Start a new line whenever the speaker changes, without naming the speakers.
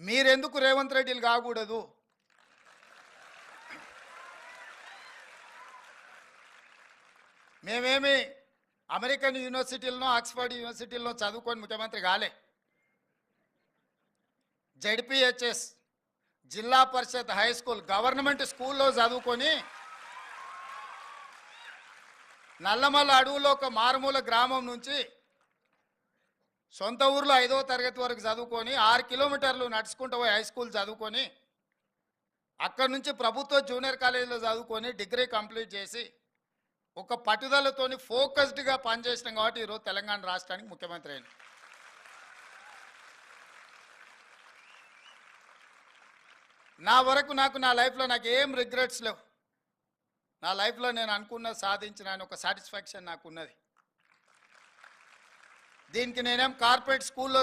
మీరెందుకు రేవంత్ రెడ్డిలు కాకూడదు? మేమేమి అమెరికన్ యూనివర్సిటీలను ఆక్స్ఫర్డ్ యూనివర్సిటీలను చదువుకొని ముఖ్యమంత్రి కాలే. జెడ్పిహెచ్ఎస్ జిల్లా పరిషత్ హై స్కూల్ గవర్నమెంట్ స్కూల్లో చదువుకొని నల్లమల్ల అడవులో ఒక మారుమూల గ్రామం నుంచి సొంత ఊర్లో 5వ తరగతి వరకు చదువుకొని 6 కిలోమీటర్లు నడుచుకుంటూ పోయి హై స్కూల్ చదువుకొని అక్కడి నుంచి ప్రభుత్వ జూనియర్ కాలేజీలో చదువుకొని డిగ్రీ కంప్లీట్ చేసి ఒక పట్టుదలతోని ఫోకస్డ్గా పనిచేసినాం కాబట్టి ఈరోజు తెలంగాణ రాష్ట్రానికి ముఖ్యమంత్రి అయింది. నా వరకు నా లైఫ్లో నాకు ఏం రిగ్రెట్స్ లేవు. నా లైఫ్లో నేను అనుకున్న సాధించిన ఒక సాటిస్ఫాక్షన్ నాకు ఉన్నది. దీనికి నేనేం కార్పొరేట్ స్కూల్లో